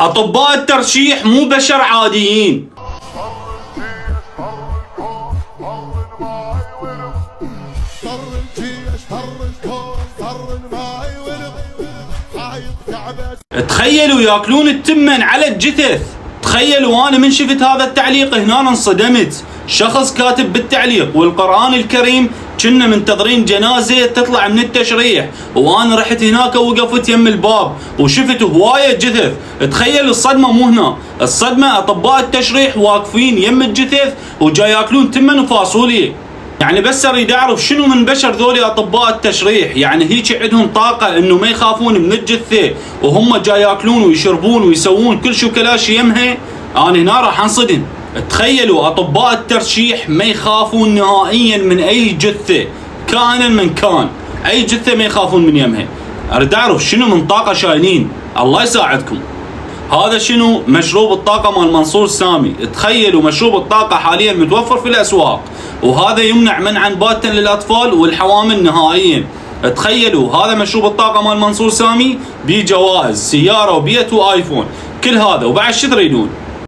أطباء الترشيح مو بشر عاديين. تخيلوا ياكلون التمن على الجثث. تخيلوا انا من شفت هذا التعليق هنا انصدمت. شخص كاتب بالتعليق والقرآن الكريم كنا منتظرين جنازة تطلع من التشريح، وانا رحت هناك ووقفت يم الباب وشفت هواية جثث. تخيل الصدمة مو هنا، الصدمة اطباء التشريح واقفين يم الجثث وجاي ياكلون تمن وفاصوليا. يعني بس اريد اعرف شنو من بشر ذولي اطباء التشريح، يعني هيك عندهم طاقة انه ما يخافون من الجثة وهم جاي ياكلون ويشربون ويسوون كل شو كلاشي يمها. انا هنا راح انصدم. تخيلوا اطباء الترشيح ما يخافون نهائيا من اي جثة كائنا من كان، اي جثة ما يخافون من يمها. اريد اعرف شنو من طاقة شايلين. الله يساعدكم. هذا شنو؟ مشروب الطاقة مال منصور سامي. تخيلوا مشروب الطاقة حاليا متوفر في الاسواق، وهذا يمنع منعا باتا للاطفال والحوامل نهائيا. تخيلوا هذا مشروب الطاقة مال منصور سامي بجوائز سيارة وبيت وايفون، كل هذا وبعد شو تريدون؟